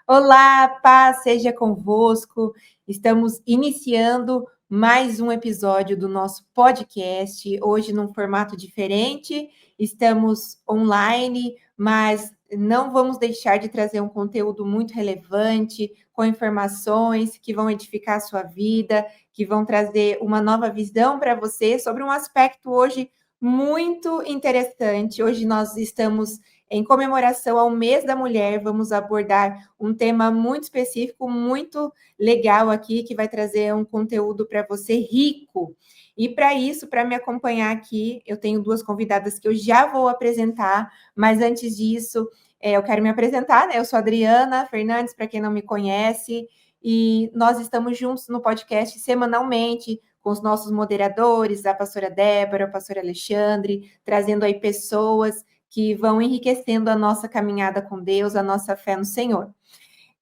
Olá, paz seja convosco. Estamos iniciando mais um episódio do nosso podcast, hoje num formato diferente. Estamos online, mas não vamos deixar de trazer um conteúdo muito relevante, com informações que vão edificar a sua vida, que vão trazer uma nova visão para você sobre um aspecto hoje muito interessante. Hoje nós estamos em comemoração ao Mês da Mulher, vamos abordar um tema muito específico, muito legal aqui, que vai trazer um conteúdo para você rico. E para isso, para me acompanhar aqui, eu tenho duas convidadas que eu já vou apresentar, mas antes disso, eu quero me apresentar, né? Eu sou Adriana Fernandes, para quem não me conhece, e nós estamos juntos no podcast semanalmente, com os nossos moderadores, a pastora Débora, o pastor Alexandre, trazendo aí pessoas que vão enriquecendo a nossa caminhada com Deus, a nossa fé no Senhor.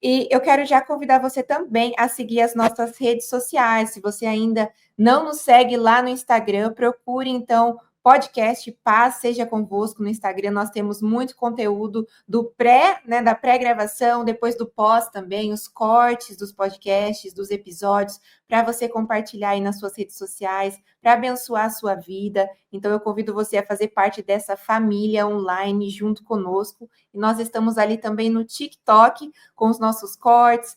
E eu quero já convidar você também a seguir as nossas redes sociais. Se você ainda não nos segue lá no Instagram, procure então podcast Paz Seja Convosco no Instagram. Nós temos muito conteúdo do pré, né, da pré-gravação, depois do pós também, os cortes dos podcasts, dos episódios, para você compartilhar aí nas suas redes sociais, para abençoar a sua vida. Então eu convido você a fazer parte dessa família online junto conosco. E nós estamos ali também no TikTok com os nossos cortes,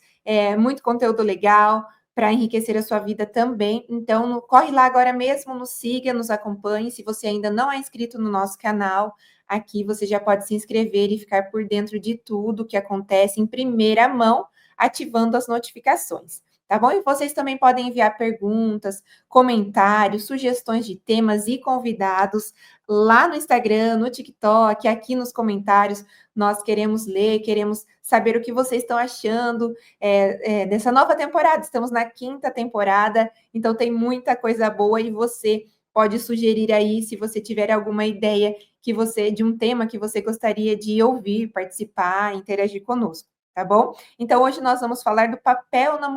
muito conteúdo legal para enriquecer a sua vida também. Então, corre lá agora mesmo, nos siga, nos acompanhe. Se você ainda não é inscrito no nosso canal, aqui você já pode se inscrever e ficar por dentro de tudo que acontece em primeira mão, ativando as notificações. Tá bom? E vocês também podem enviar perguntas, comentários, sugestões de temas e convidados lá no Instagram, no TikTok, aqui nos comentários. Nós queremos ler, queremos saber o que vocês estão achando dessa nova temporada. Estamos na 5ª temporada, então tem muita coisa boa e você pode sugerir aí, se você tiver alguma ideia de um tema que você gostaria de ouvir, participar, interagir conosco. Tá bom? Então, hoje nós vamos falar do papel da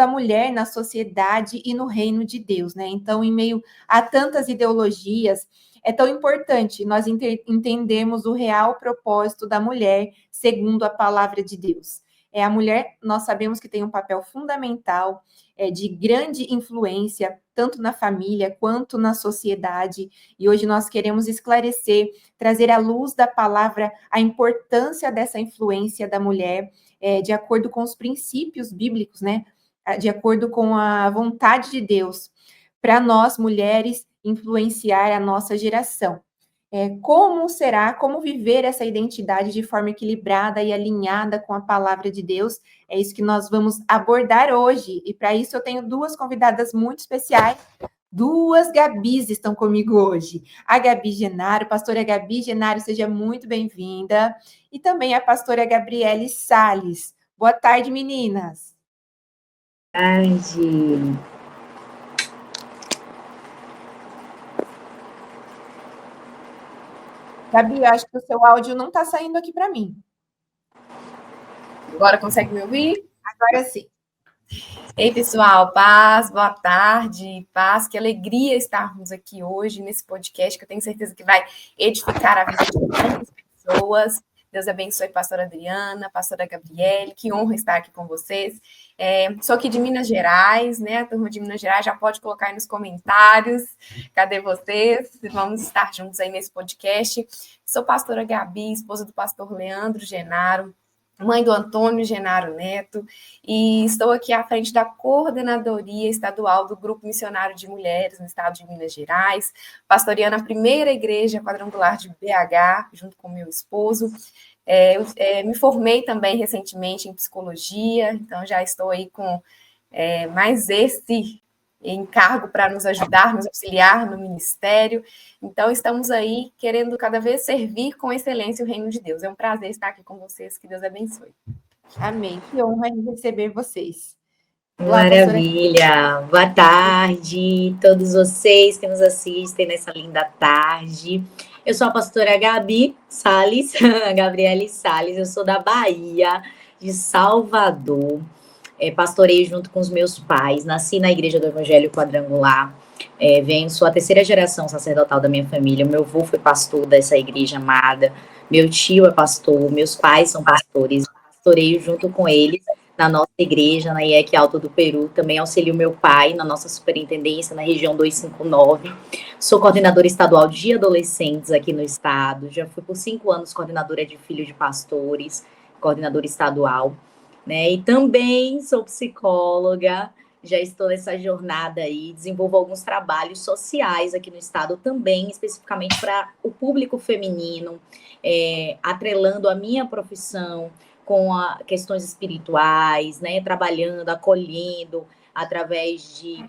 mulher na sociedade e no reino de Deus, né? Então, em meio a tantas ideologias, é tão importante nós entendermos o real propósito da mulher segundo a palavra de Deus. A mulher, nós sabemos que tem um papel fundamental, de grande influência, tanto na família quanto na sociedade, e hoje nós queremos esclarecer, trazer à luz da palavra a importância dessa influência da mulher, de acordo com os princípios bíblicos, né? De acordo com a vontade de Deus, para nós, mulheres, influenciar a nossa geração. Como viver essa identidade de forma equilibrada e alinhada com a palavra de Deus? É isso que nós vamos abordar hoje. E para isso eu tenho duas convidadas muito especiais. Duas Gabis estão comigo hoje. A Gabi Genaro, pastora Gabi Genaro, seja muito bem-vinda. E também a pastora Gabriele Salles. Boa tarde, meninas. Boa tarde. Gabi, eu acho que o seu áudio não está saindo aqui para mim. Agora consegue me ouvir? Agora sim. Ei, pessoal, paz, boa tarde, paz, que alegria estarmos aqui hoje nesse podcast, que eu tenho certeza que vai edificar a vida de muitas pessoas. Deus abençoe a pastora Adriana, a pastora Gabriele, que honra estar aqui com vocês. Sou aqui de Minas Gerais, né? A turma de Minas Gerais já pode colocar aí nos comentários. Cadê vocês? Vamos estar juntos aí nesse podcast. Sou pastora Gabi, esposa do pastor Leandro Genaro, mãe do Antônio Genaro Neto, e estou aqui à frente da coordenadoria estadual do Grupo Missionário de Mulheres no estado de Minas Gerais, pastoreando a primeira igreja quadrangular de BH, junto com meu esposo. Me formei também recentemente em psicologia, então já estou aí com mais esse encargo para nos ajudar, nos auxiliar no ministério. Então, estamos aí querendo cada vez servir com excelência o reino de Deus. É um prazer estar aqui com vocês, que Deus abençoe. Amém. Que honra em receber vocês. Maravilha. Boa tarde a todos vocês que nos assistem nessa linda tarde. Eu sou a pastora Gabi Salles, Gabriele Salles, eu sou da Bahia, de Salvador. Pastorei junto com os meus pais, nasci na Igreja do Evangelho Quadrangular, sou a 3ª geração sacerdotal da minha família. Meu avô foi pastor dessa igreja amada, meu tio é pastor, meus pais são pastores, pastoreio junto com eles na nossa igreja, na IEC Alto do Peru. Também auxilio meu pai na nossa superintendência, na região 259. Sou coordenadora estadual de adolescentes aqui no estado. Já fui por 5 anos coordenadora de filhos de pastores, coordenadora estadual, né? E também sou psicóloga. Já estou nessa jornada aí, desenvolvo alguns trabalhos sociais aqui no estado também, especificamente para o público feminino, atrelando a minha profissão com questões espirituais, né, trabalhando, acolhendo através de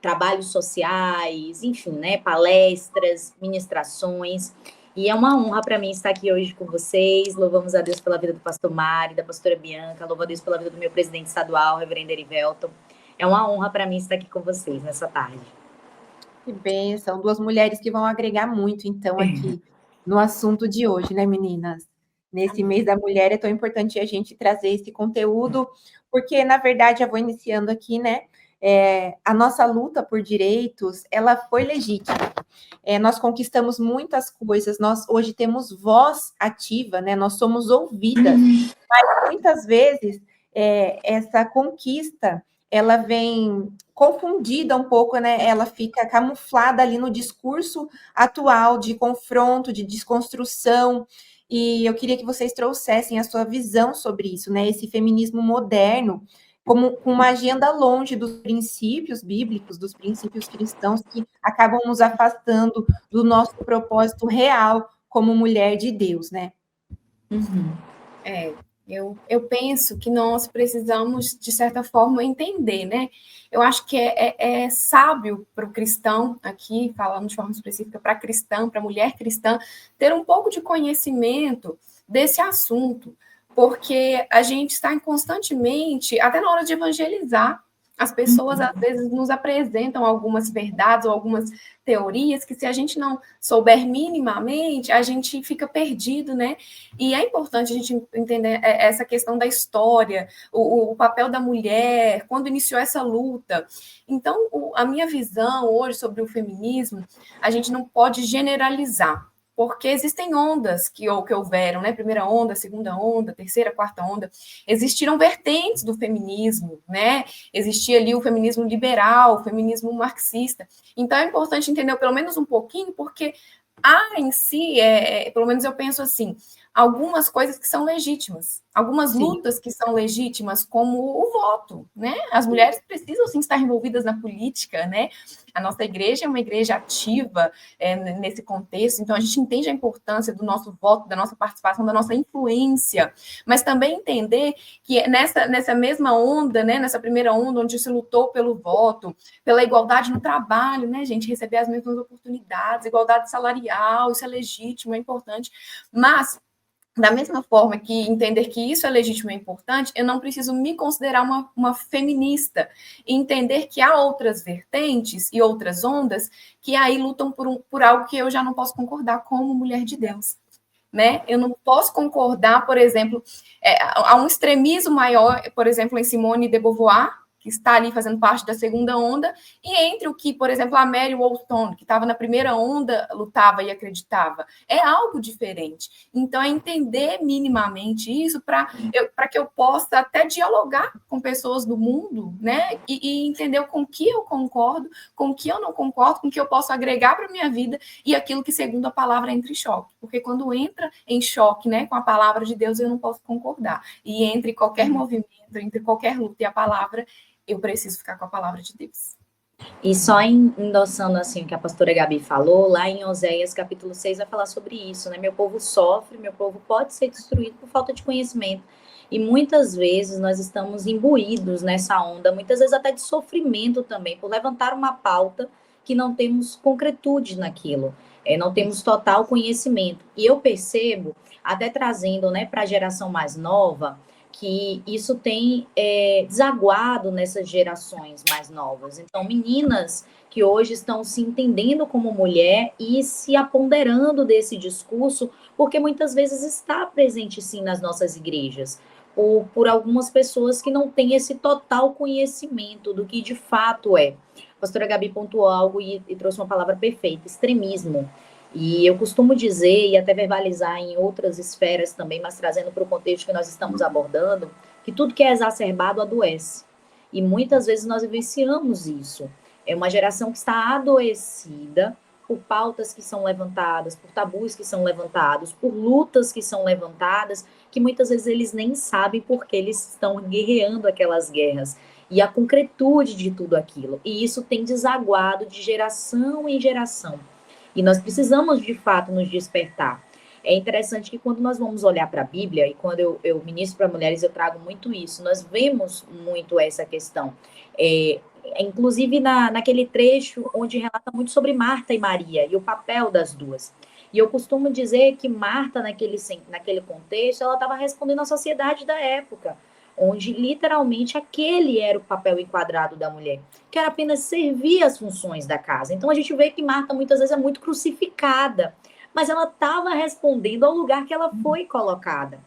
trabalhos sociais, enfim, né, palestras, ministrações. E é uma honra para mim estar aqui hoje com vocês. Louvamos a Deus pela vida do pastor Mari, da pastora Bianca, louvo a Deus pela vida do meu presidente estadual, reverendo Erivelton. É uma honra para mim estar aqui com vocês nessa tarde. Que bênção, 2 mulheres que vão agregar muito, então, aqui no assunto de hoje, né, meninas? Nesse mês da mulher é tão importante a gente trazer esse conteúdo, porque, na verdade, eu vou iniciando aqui, né? A nossa luta por direitos, ela foi legítima. Nós conquistamos muitas coisas, nós hoje temos voz ativa, né? Nós somos ouvidas, mas muitas vezes essa conquista ela vem confundida um pouco, né? Ela fica camuflada ali no discurso atual de confronto, de desconstrução. E eu queria que vocês trouxessem a sua visão sobre isso, né? Esse feminismo moderno, como uma agenda longe dos princípios bíblicos, dos princípios cristãos, que acabam nos afastando do nosso propósito real como mulher de Deus, né? Eu penso que nós precisamos, de certa forma, entender, né? Eu acho que é sábio para o cristão, aqui, falando de forma específica para cristã, para mulher cristã, ter um pouco de conhecimento desse assunto, porque a gente está constantemente, até na hora de evangelizar, as pessoas às vezes nos apresentam algumas verdades ou algumas teorias que, se a gente não souber minimamente, a gente fica perdido, né? E é importante a gente entender essa questão da história, o papel da mulher, quando iniciou essa luta. Então, a minha visão hoje sobre o feminismo, a gente não pode generalizar, porque existem ondas que houveram, né? Primeira onda, segunda onda, terceira, quarta onda. Existiram vertentes do feminismo, né? Existia ali o feminismo liberal, o feminismo marxista. Então, é importante entender pelo menos um pouquinho, porque há em si, pelo menos eu penso assim, algumas coisas que são legítimas, algumas lutas que são legítimas, como o voto, né? As mulheres precisam sim estar envolvidas na política, né? A nossa igreja é uma igreja ativa nesse contexto, então a gente entende a importância do nosso voto, da nossa participação, da nossa influência, mas também entender que nessa mesma onda, né? Nessa primeira onda, onde se lutou pelo voto, pela igualdade no trabalho, né, gente? Receber as mesmas oportunidades, igualdade salarial, isso é legítimo, é importante, mas da mesma forma que entender que isso é legítimo e importante, eu não preciso me considerar uma feminista e entender que há outras vertentes e outras ondas que aí lutam por algo que eu já não posso concordar como mulher de Deus, né? Eu não posso concordar, por exemplo, há um extremismo maior, por exemplo, em Simone de Beauvoir, que está ali fazendo parte da segunda onda, e entre o que, por exemplo, a Mary Wollstonecraft, que estava na primeira onda, lutava e acreditava. É algo diferente. Então, é entender minimamente isso para que eu possa até dialogar com pessoas do mundo, né? E entender com que eu concordo, com que eu não concordo, com que eu posso agregar para a minha vida e aquilo que, segundo a palavra, entra em choque. Porque quando entra em choque, né, com a palavra de Deus, eu não posso concordar. E entre qualquer movimento, entre qualquer luta e a palavra, eu preciso ficar com a palavra de Deus. E só endossando assim o que a pastora Gabi falou, lá em Oséias capítulo 6 vai falar sobre isso, né? Meu povo sofre, meu povo pode ser destruído por falta de conhecimento. E muitas vezes nós estamos imbuídos nessa onda, muitas vezes até de sofrimento também, por levantar uma pauta que não temos concretude naquilo, não temos total conhecimento. E eu percebo, até trazendo, né, para a geração mais nova, que isso tem desaguado nessas gerações mais novas. Então, meninas que hoje estão se entendendo como mulher e se apoderando desse discurso, porque muitas vezes está presente, sim, nas nossas igrejas, por algumas pessoas que não têm esse total conhecimento do que de fato é. A pastora Gabi pontuou algo e trouxe uma palavra perfeita: extremismo. E eu costumo dizer, e até verbalizar em outras esferas também, mas trazendo para o contexto que nós estamos abordando, que tudo que é exacerbado adoece. E muitas vezes nós vivenciamos isso. É uma geração que está adoecida por pautas que são levantadas, por tabus que são levantados, por lutas que são levantadas, que muitas vezes eles nem sabem porque eles estão guerreando aquelas guerras. E a concretude de tudo aquilo. E isso tem desaguado de geração em geração. E nós precisamos, de fato, nos despertar. É interessante que quando nós vamos olhar para a Bíblia, e quando eu ministro para mulheres, eu trago muito isso, nós vemos muito essa questão. Inclusive naquele trecho onde relata muito sobre Marta e Maria e o papel das duas. E eu costumo dizer que Marta, naquele contexto, ela estava respondendo à sociedade da época, onde literalmente aquele era o papel enquadrado da mulher, que era apenas servir as funções da casa. Então a gente vê que Marta muitas vezes é muito crucificada, mas ela estava respondendo ao lugar que ela foi colocada.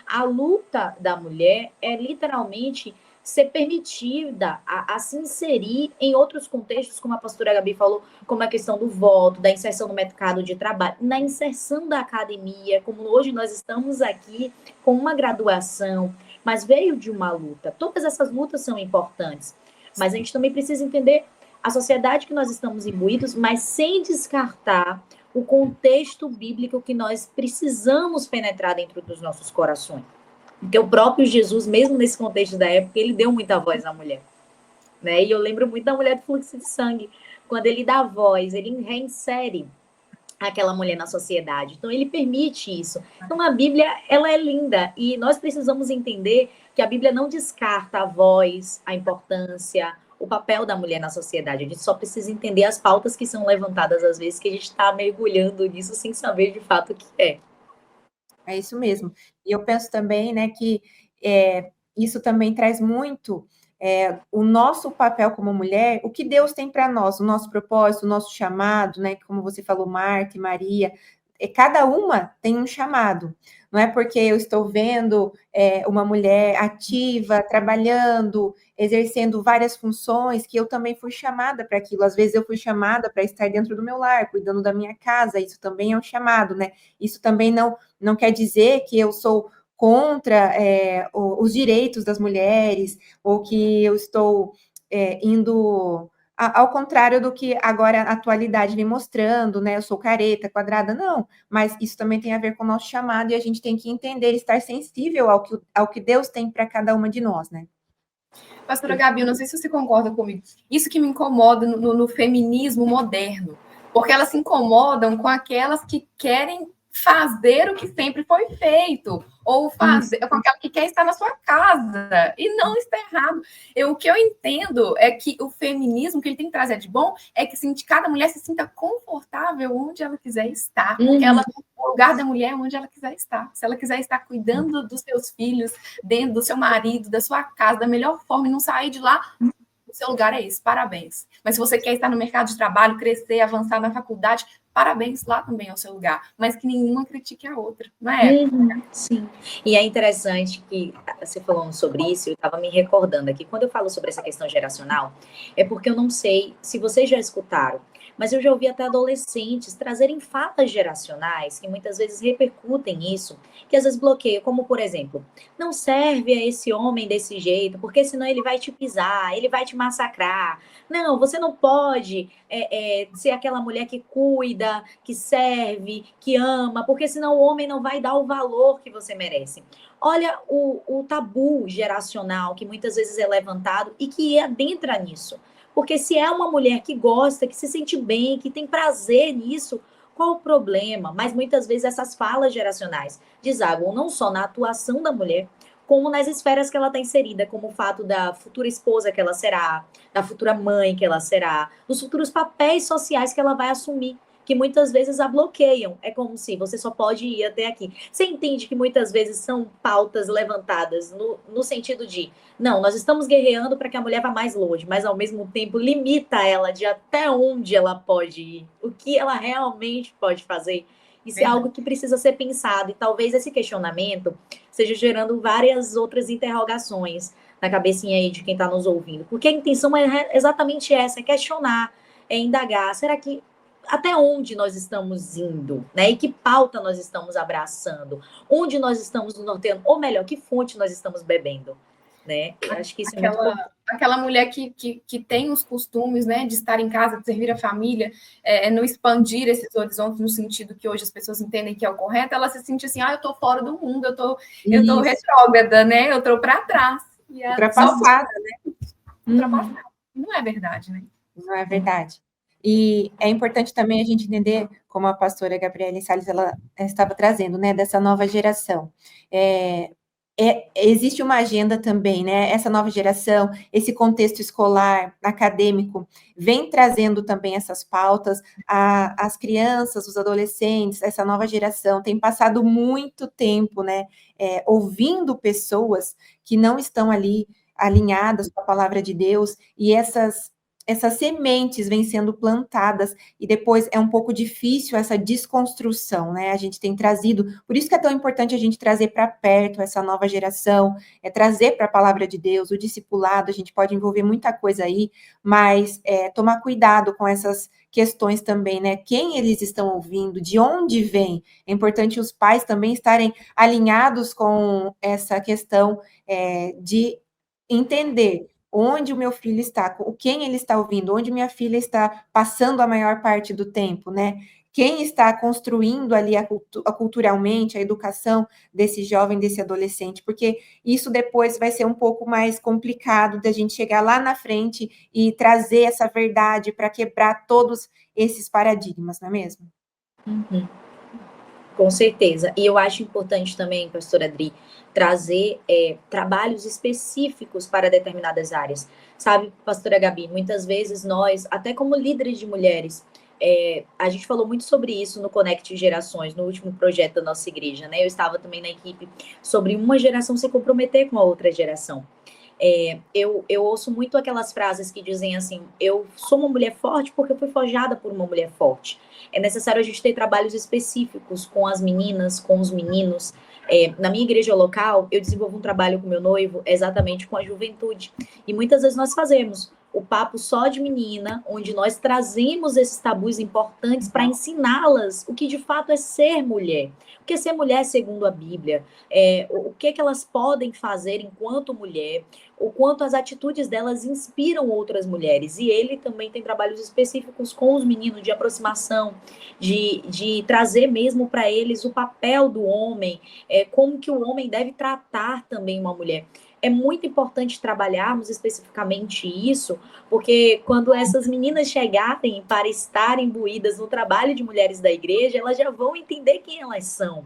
A luta da mulher é literalmente ser permitida a se inserir em outros contextos, como a pastora Gabi falou, como a questão do voto, da inserção no mercado de trabalho, na inserção da academia, como hoje nós estamos aqui com uma graduação, mas veio de uma luta. Todas essas lutas são importantes, mas a gente também precisa entender a sociedade que nós estamos imbuídos, mas sem descartar o contexto bíblico que nós precisamos penetrar dentro dos nossos corações. Porque o próprio Jesus, mesmo nesse contexto da época, ele deu muita voz à mulher. Né? E eu lembro muito da mulher do fluxo de sangue. Quando ele dá voz, ele reinsere aquela mulher na sociedade. Então, ele permite isso. Então, a Bíblia, ela é linda. E nós precisamos entender que a Bíblia não descarta a voz, a importância, o papel da mulher na sociedade. A gente só precisa entender as pautas que são levantadas, às vezes, que a gente está mergulhando nisso sem saber, de fato, o que é. É isso mesmo. E eu penso também, né, que isso também traz muito o nosso papel como mulher, o que Deus tem para nós, o nosso propósito, o nosso chamado, né, como você falou, Marta e Maria, cada uma tem um chamado. Não é porque eu estou vendo uma mulher ativa, trabalhando, exercendo várias funções, que eu também fui chamada para aquilo. Às vezes eu fui chamada para estar dentro do meu lar, cuidando da minha casa, isso também é um chamado, né? Isso também não quer dizer que eu sou contra os direitos das mulheres, ou que eu estou indo ao contrário do que agora a atualidade vem mostrando, né? Eu sou careta, quadrada, não. Mas isso também tem a ver com o nosso chamado e a gente tem que entender, estar sensível ao que Deus tem para cada uma de nós, né? Pastora Gabi, eu não sei se você concorda comigo. Isso que me incomoda no feminismo moderno, porque elas se incomodam com aquelas que querem fazer o que sempre foi feito, ou fazer com aquela que quer estar na sua casa, e não está errado. O que eu entendo é que o feminismo, que ele tem que trazer de bom, é que assim, cada mulher se sinta confortável onde ela quiser estar, porque o lugar da mulher é onde ela quiser estar. Se ela quiser estar cuidando dos seus filhos, dentro do seu marido, da sua casa, da melhor forma, e não sair de lá, o seu lugar é esse, parabéns. Mas se você quer estar no mercado de trabalho, crescer, avançar na faculdade, parabéns, lá também é o seu lugar. Mas que nenhuma critique a outra, não é? Sim. E é interessante que você falando sobre isso, eu estava me recordando aqui, quando eu falo sobre essa questão geracional, é porque eu não sei se vocês já escutaram, mas eu já ouvi até adolescentes trazerem falas geracionais que muitas vezes repercutem isso, que às vezes bloqueiam, como por exemplo, não serve a esse homem desse jeito, porque senão ele vai te pisar, ele vai te massacrar. Não, você não pode ser aquela mulher que cuida, que serve, que ama, porque senão o homem não vai dar o valor que você merece. Olha o tabu geracional que muitas vezes é levantado e que adentra nisso. Porque se é uma mulher que gosta, que se sente bem, que tem prazer nisso, qual o problema? Mas muitas vezes essas falas geracionais desaguam não só na atuação da mulher, como nas esferas que ela está inserida, como o fato da futura esposa que ela será, da futura mãe que ela será, dos futuros papéis sociais que ela vai assumir, que muitas vezes a bloqueiam. É como se você só pode ir até aqui. Você entende que muitas vezes são pautas levantadas no sentido de, não, nós estamos guerreando para que a mulher vá mais longe, mas ao mesmo tempo limita ela de até onde ela pode ir, o que ela realmente pode fazer. Isso é algo que precisa ser pensado, e talvez esse questionamento seja gerando várias outras interrogações na cabecinha aí de quem está nos ouvindo. Porque a intenção é exatamente essa, é questionar, é indagar. Será que até onde nós estamos indo, né? E que pauta nós estamos abraçando, onde nós estamos nos norteando, ou melhor, que fonte nós estamos bebendo, né? Eu acho que isso é muito importante. Aquela mulher que tem os costumes, né, de estar em casa, de servir a família, não expandir esses horizontes no sentido que hoje as pessoas entendem que é o correto, ela se sente assim, eu tô fora do mundo, eu tô retrógrada, né? Eu tô para trás. Ultrapassada, né? Ultrapassada. Não é verdade, né? Não é verdade. E é importante também a gente entender, como a pastora Gabriela Salles ela estava trazendo, né, dessa nova geração. Existe uma agenda também, né? Essa nova geração, esse contexto escolar, acadêmico, vem trazendo também essas pautas. As crianças, os adolescentes, essa nova geração tem passado muito tempo, né, ouvindo pessoas que não estão ali alinhadas com a palavra de Deus, e essas sementes vêm sendo plantadas, e depois é um pouco difícil essa desconstrução, né? A gente tem trazido, por isso que é tão importante a gente trazer para perto essa nova geração, trazer para a palavra de Deus, o discipulado, a gente pode envolver muita coisa aí, mas tomar cuidado com essas questões também, né? Quem eles estão ouvindo, de onde vem. É importante os pais também estarem alinhados com essa questão de entender onde o meu filho está, quem ele está ouvindo, onde minha filha está passando a maior parte do tempo, né? Quem está construindo ali culturalmente a educação desse jovem, desse adolescente, porque isso depois vai ser um pouco mais complicado da gente chegar lá na frente e trazer essa verdade para quebrar todos esses paradigmas, não é mesmo? Uhum. Com certeza. E eu acho importante também, pastora Adri, trazer trabalhos específicos para determinadas áreas. Sabe, pastora Gabi, muitas vezes nós, até como líderes de mulheres, a gente falou muito sobre isso no Conecte Gerações, no último projeto da nossa igreja, né? Eu estava também na equipe sobre uma geração se comprometer com a outra geração. Eu ouço muito aquelas frases que dizem assim, eu sou uma mulher forte porque eu fui forjada por uma mulher forte. É necessário a gente ter trabalhos específicos com as meninas, com os meninos. Na minha igreja local, eu desenvolvo um trabalho com meu noivo exatamente com a juventude. E muitas vezes nós fazemos o papo só de menina, onde nós trazemos esses tabus importantes para ensiná-las o que de fato é ser mulher. O que é ser mulher segundo a Bíblia, o que elas podem fazer enquanto mulher, o quanto as atitudes delas inspiram outras mulheres. E ele também tem trabalhos específicos com os meninos de aproximação, de trazer mesmo para eles o papel do homem, como que o homem deve tratar também uma mulher. É muito importante trabalharmos especificamente isso, porque quando essas meninas chegarem para estarem imbuídas no trabalho de mulheres da igreja, elas já vão entender quem elas são.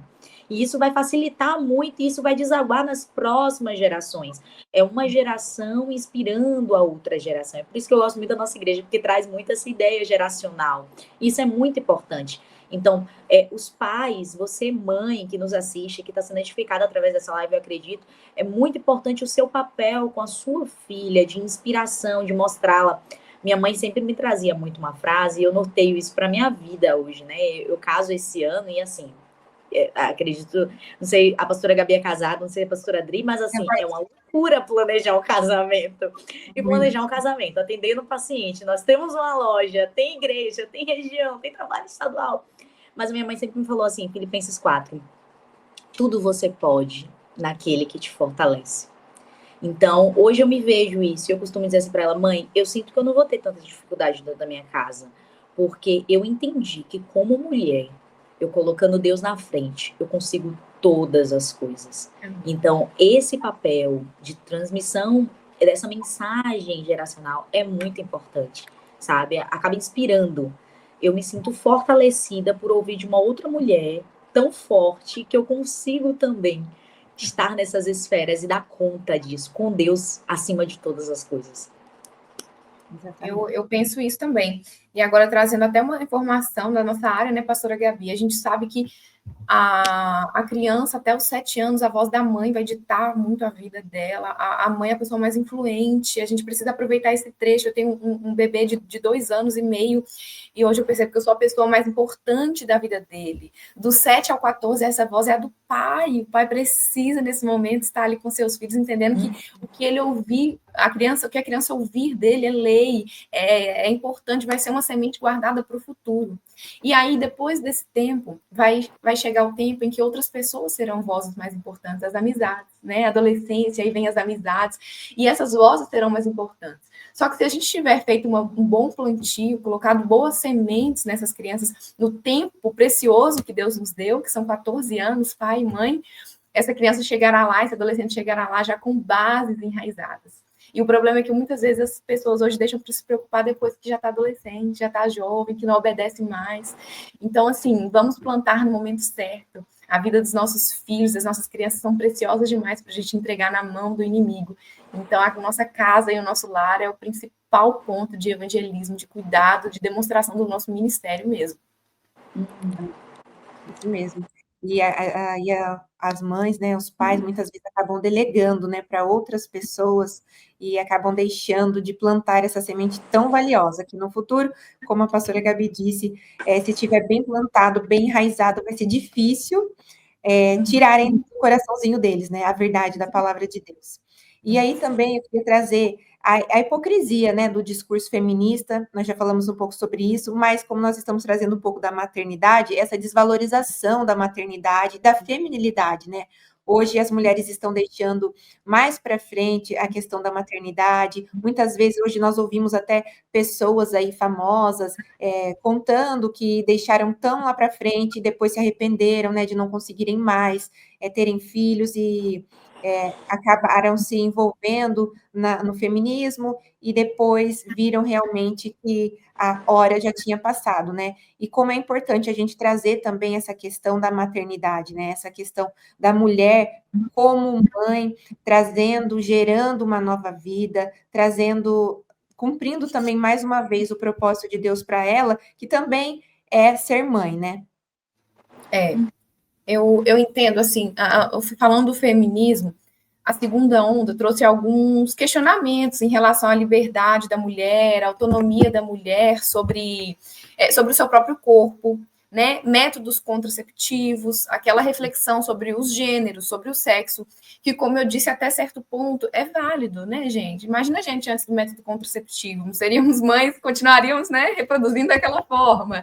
E isso vai facilitar muito, e isso vai desaguar nas próximas gerações. É uma geração inspirando a outra geração. É por isso que eu gosto muito da nossa igreja, porque traz muito essa ideia geracional. Isso é muito importante. Então, os pais, você mãe que nos assiste, que está sendo edificada através dessa live, eu acredito, é muito importante o seu papel com a sua filha, de inspiração, de mostrá-la. Minha mãe sempre me trazia muito uma frase, e eu norteio isso para minha vida hoje, né? Eu caso esse ano e assim, acredito, não sei, a pastora Gabi é casada, não sei a pastora Adri, mas assim, é uma loucura planejar um casamento. E planejar um casamento, atendendo o paciente. Nós temos uma loja, tem igreja, tem região, tem trabalho estadual. Mas minha mãe sempre me falou assim, Filipenses 4, tudo você pode naquele que te fortalece. Então, hoje eu me vejo isso, e eu costumo dizer assim para ela, mãe, eu sinto que eu não vou ter tanta dificuldade dentro da minha casa, porque eu entendi que como mulher, eu colocando Deus na frente, eu consigo todas as coisas. Então, esse papel de transmissão dessa mensagem geracional é muito importante, sabe? Acaba inspirando. Eu me sinto fortalecida por ouvir de uma outra mulher tão forte que eu consigo também estar nessas esferas e dar conta disso, com Deus acima de todas as coisas. Eu penso isso também. E agora, trazendo até uma informação da nossa área, né, pastora Gabi, a gente sabe que a criança, até os 7 anos, a voz da mãe vai ditar muito a vida dela, a mãe é a pessoa mais influente, a gente precisa aproveitar esse trecho. Eu tenho um bebê de 2 anos e meio, e hoje eu percebo que eu sou a pessoa mais importante da vida dele. Do 7 ao 14, essa voz é a do o pai precisa nesse momento estar ali com seus filhos, entendendo que o que ele ouvir, o que a criança ouvir dele é lei, é importante, vai ser uma semente guardada para o futuro. E aí, depois desse tempo, vai chegar o tempo em que outras pessoas serão vozes mais importantes, as amizades, né? Adolescência, aí vem as amizades, e essas vozes serão mais importantes. Só que se a gente tiver feito um bom plantio, colocado boas sementes nessas crianças, no tempo precioso que Deus nos deu, que são 14 anos, pai e mãe, essa criança chegará lá, esse adolescente chegará lá já com bases enraizadas. E o problema é que muitas vezes as pessoas hoje deixam para se preocupar depois que já está adolescente, já está jovem, que não obedece mais. Então, assim, vamos plantar no momento certo. A vida dos nossos filhos, das nossas crianças são preciosas demais para a gente entregar na mão do inimigo. Então, a nossa casa e o nosso lar é o principal ponto de evangelismo, de cuidado, de demonstração do nosso ministério mesmo. Isso mesmo. E as mães, né, os pais, muitas vezes acabam delegando, né, para outras pessoas e acabam deixando de plantar essa semente tão valiosa, que no futuro, como a pastora Gabi disse, se tiver bem plantado, bem enraizado, vai ser difícil tirarem do coraçãozinho deles, né, a verdade da palavra de Deus. E aí também eu queria trazer a hipocrisia, né, do discurso feminista, nós já falamos um pouco sobre isso, mas como nós estamos trazendo um pouco da maternidade, essa desvalorização da maternidade, da feminilidade, né? Hoje as mulheres estão deixando mais para frente a questão da maternidade. Muitas vezes hoje nós ouvimos até pessoas aí famosas contando que deixaram tão lá para frente e depois se arrependeram, né, de não conseguirem mais terem filhos e acabaram se envolvendo no feminismo e depois viram realmente que a hora já tinha passado, né? E como é importante a gente trazer também essa questão da maternidade, né? Essa questão da mulher como mãe, trazendo, gerando uma nova vida, cumprindo também mais uma vez o propósito de Deus para ela, que também é ser mãe, né? Eu entendo, assim, falando do feminismo, a segunda onda trouxe alguns questionamentos em relação à liberdade da mulher, à autonomia da mulher sobre o seu próprio corpo, né? Métodos contraceptivos, aquela reflexão sobre os gêneros, sobre o sexo, que, como eu disse, até certo ponto é válido, né, gente? Imagina a gente antes do método contraceptivo, não seríamos mães, continuaríamos, né, reproduzindo daquela forma.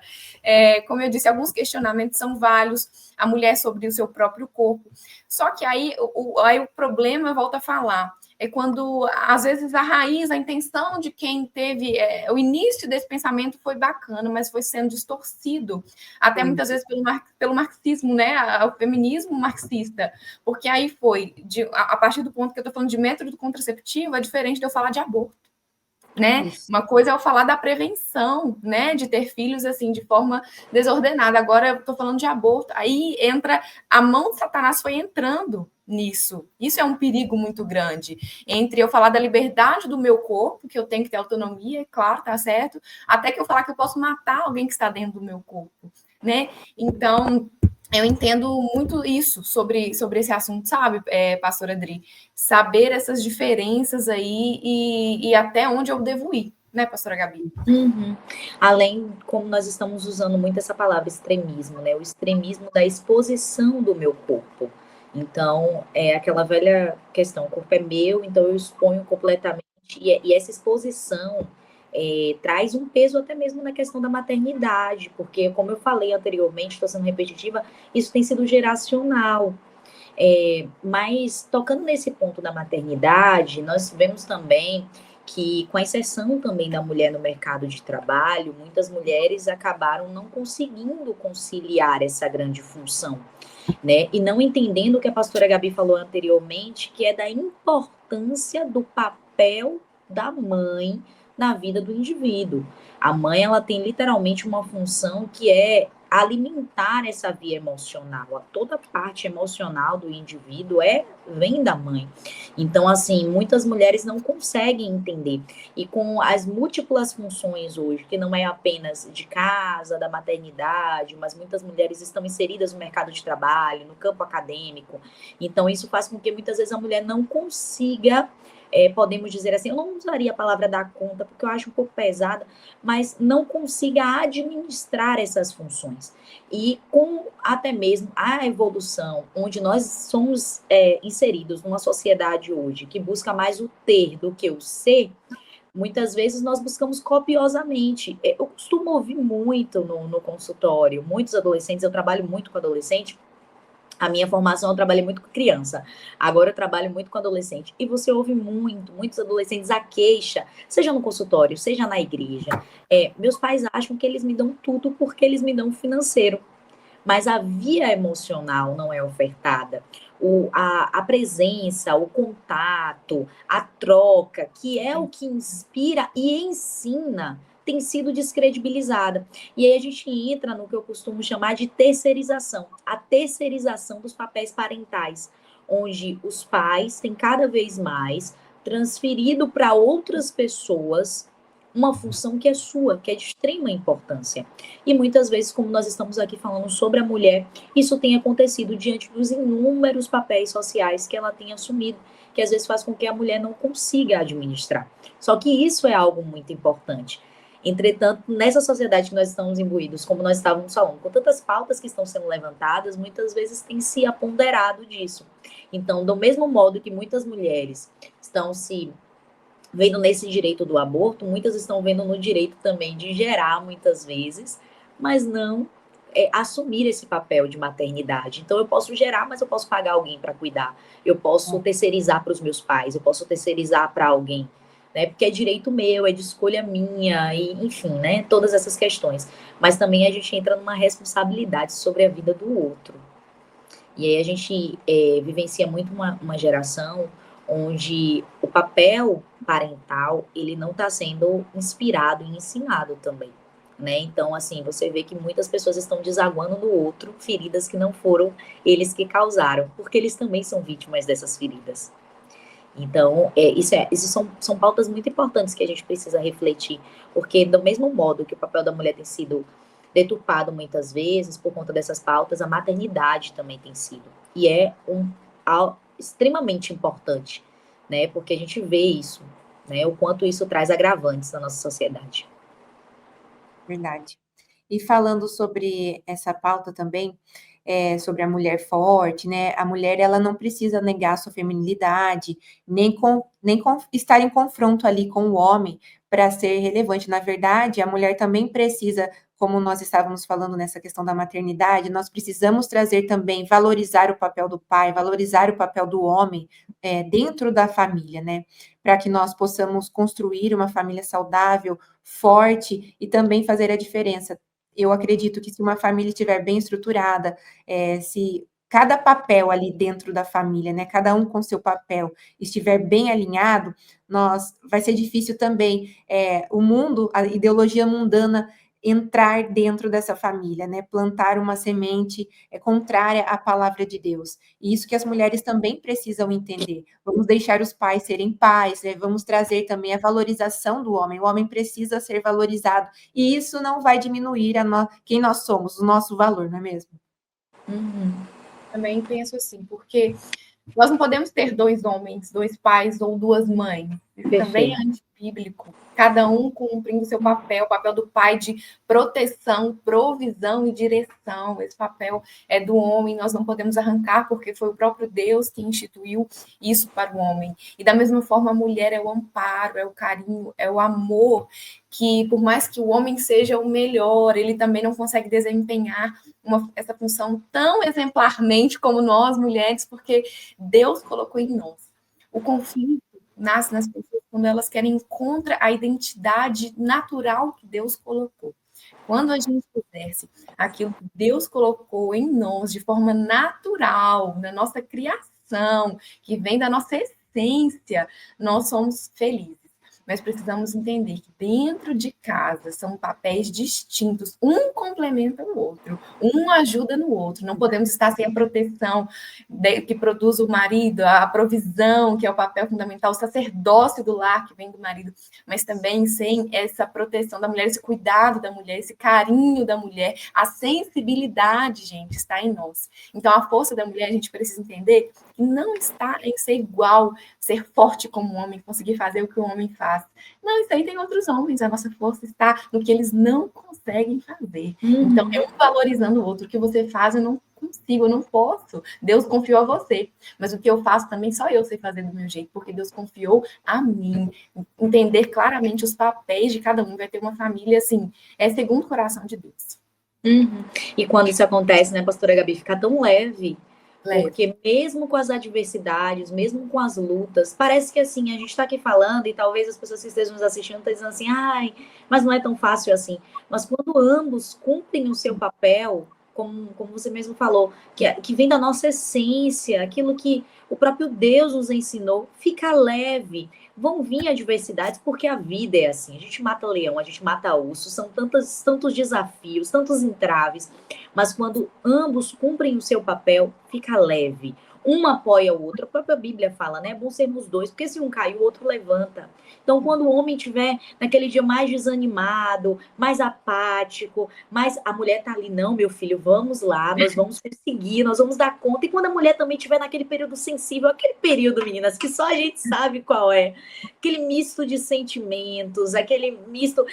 Como eu disse, alguns questionamentos são válidos, a mulher sobre o seu próprio corpo. Só que aí o problema, eu volto a falar, é quando, às vezes, a raiz, a intenção de quem teve o início desse pensamento foi bacana, mas foi sendo distorcido, até muitas vezes pelo marxismo, né, o feminismo marxista, porque aí a partir do ponto que eu estou falando de método contraceptivo, é diferente de eu falar de aborto. Né? Uma coisa é eu falar da prevenção, né, de ter filhos assim de forma desordenada. Agora eu estou falando de aborto. Aí entra a mão de Satanás foi entrando nisso. Isso é um perigo muito grande entre eu falar da liberdade do meu corpo, que eu tenho que ter autonomia, claro, tá certo, até que eu falar que eu posso matar alguém que está dentro do meu corpo, né? Então eu entendo muito isso sobre esse assunto, sabe, pastora Adri? Saber essas diferenças aí e até onde eu devo ir, né, pastora Gabi? Uhum. Além, como nós estamos usando muito essa palavra extremismo, né? O extremismo da exposição do meu corpo. Então, é aquela velha questão, o corpo é meu, então eu exponho completamente. E essa exposição traz um peso até mesmo na questão da maternidade, porque, como eu falei anteriormente, estou sendo repetitiva, isso tem sido geracional. Mas, tocando nesse ponto da maternidade, nós vemos também que, com a exceção também da mulher no mercado de trabalho, muitas mulheres acabaram não conseguindo conciliar essa grande função, né? E não entendendo o que a pastora Gabi falou anteriormente, que é da importância do papel da mãe na vida do indivíduo. A mãe, ela tem literalmente uma função que é alimentar essa via emocional. Toda parte emocional do indivíduo vem da mãe. Então, assim, muitas mulheres não conseguem entender. E com as múltiplas funções hoje, que não é apenas de casa, da maternidade, mas muitas mulheres estão inseridas no mercado de trabalho, no campo acadêmico. Então, isso faz com que muitas vezes a mulher não consiga podemos dizer assim, eu não usaria a palavra dar conta, porque eu acho um pouco pesada, mas não consiga administrar essas funções. E com até mesmo a evolução, onde nós somos inseridos numa sociedade hoje que busca mais o ter do que o ser, muitas vezes nós buscamos copiosamente. Eu costumo ouvir muito no consultório, muitos adolescentes, eu trabalho muito com adolescente. A minha formação, eu trabalhei muito com criança. Agora eu trabalho muito com adolescente. E você ouve muitos adolescentes a queixa, seja no consultório, seja na igreja. Meus pais acham que eles me dão tudo porque eles me dão financeiro. Mas a via emocional não é ofertada. A presença, o contato, a troca, que é o que inspira e ensina, tem sido descredibilizada. E aí a gente entra no que eu costumo chamar de terceirização, a terceirização dos papéis parentais, onde os pais têm cada vez mais transferido para outras pessoas uma função que é sua, que é de extrema importância. E muitas vezes, como nós estamos aqui falando sobre a mulher, isso tem acontecido diante dos inúmeros papéis sociais que ela tem assumido, que às vezes faz com que a mulher não consiga administrar. Só que isso é algo muito importante. Entretanto, nessa sociedade que nós estamos imbuídos, como nós estávamos falando, com tantas pautas que estão sendo levantadas, muitas vezes tem se aponderado disso. Então, do mesmo modo que muitas mulheres estão se vendo nesse direito do aborto, muitas estão vendo no direito também de gerar, muitas vezes, mas não assumir esse papel de maternidade. Então, eu posso gerar, mas eu posso pagar alguém para cuidar. Eu posso terceirizar para os meus pais, eu posso terceirizar para alguém, né? Porque é direito meu, é de escolha minha, e enfim, né? Todas essas questões. Mas também a gente entra numa responsabilidade sobre a vida do outro. E aí a gente vivencia muito uma geração onde o papel parental, ele não está sendo inspirado e ensinado também, né? Então, assim, você vê que muitas pessoas estão desaguando no outro feridas que não foram eles que causaram, porque eles também são vítimas dessas feridas. Então, isso são pautas muito importantes que a gente precisa refletir, porque do mesmo modo que o papel da mulher tem sido deturpado muitas vezes por conta dessas pautas, a maternidade também tem sido. E algo extremamente importante, né? Porque a gente vê isso, né? O quanto isso traz agravantes na nossa sociedade. Verdade. E falando sobre essa pauta também, sobre a mulher forte, né? A mulher, ela não precisa negar sua feminilidade, nem estar em confronto ali com o homem para ser relevante. Na verdade, a mulher também precisa, como nós estávamos falando nessa questão da maternidade, nós precisamos trazer também, valorizar o papel do pai, valorizar o papel do homem dentro da família, né? Para que nós possamos construir uma família saudável, forte e também fazer a diferença. Eu acredito que se uma família estiver bem estruturada, se cada papel ali dentro da família, né, cada um com seu papel, estiver bem alinhado, vai ser difícil também o mundo, a ideologia mundana entrar dentro dessa família, né, plantar uma semente contrária à palavra de Deus. E isso que as mulheres também precisam entender. Vamos deixar os pais serem pais, né, vamos trazer também a valorização do homem. O homem precisa ser valorizado. E isso não vai diminuir quem nós somos, o nosso valor, não é mesmo? Também penso assim, porque nós não podemos ter 2 homens, 2 pais ou 2 mães. Isso também é antibíblico. Cada um cumprindo seu papel, o papel do pai de proteção, provisão e direção. Esse papel é do homem, nós não podemos arrancar, porque foi o próprio Deus que instituiu isso para o homem. E da mesma forma, a mulher é o amparo, é o carinho, é o amor, que por mais que o homem seja o melhor, ele também não consegue desempenhar essa função tão exemplarmente como nós, mulheres, porque Deus colocou em nós. O conflito nasce nas pessoas quando elas querem contra a identidade natural que Deus colocou. Quando a gente exerce aquilo que Deus colocou em nós de forma natural, na nossa criação, que vem da nossa essência, nós somos felizes. Mas precisamos entender que dentro de casa são papéis distintos, um complementa o outro, um ajuda no outro. Não podemos estar sem a proteção que produz o marido, a provisão, que é o papel fundamental, o sacerdócio do lar que vem do marido, mas também sem essa proteção da mulher, esse cuidado da mulher, esse carinho da mulher, a sensibilidade, gente, está em nós. Então, a força da mulher, a gente precisa entender que não está em ser igual, ser forte como um homem, conseguir fazer o que o homem faz. Não, isso aí tem outros homens, a nossa força está no que eles não conseguem fazer. Então, é um valorizando o outro. O que você faz, eu não consigo, eu não posso. Deus confiou a você, mas o que eu faço também só eu sei fazer do meu jeito, porque Deus confiou a mim. Entender claramente os papéis de cada um, vai ter uma família, assim, é segundo o coração de Deus. E quando isso acontece, né, pastora Gabi, fica tão leve, Leve. porque mesmo com as adversidades, mesmo com as lutas, parece que assim, a gente está aqui falando e talvez as pessoas que estejam nos assistindo estão dizendo assim, ai, mas não é tão fácil assim. Mas quando ambos cumprem o seu papel, como você mesmo falou, que vem da nossa essência, aquilo que o próprio Deus nos ensinou, fica leve. Vão vir adversidades, porque a vida é assim. A gente mata leão, a gente mata urso, são tantos desafios, tantos entraves. Mas quando ambos cumprem o seu papel, fica leve. Um apoia o outro. A própria Bíblia fala, né? É bom sermos dois, porque se um cai, o outro levanta. Então, quando o homem estiver naquele dia mais desanimado, mais apático, mais a mulher tá ali, não, meu filho, vamos lá, nós vamos perseguir, nós vamos dar conta. E quando a mulher também estiver naquele período sensível, aquele período, meninas, que só a gente sabe qual é, aquele misto de sentimentos, aquele misto,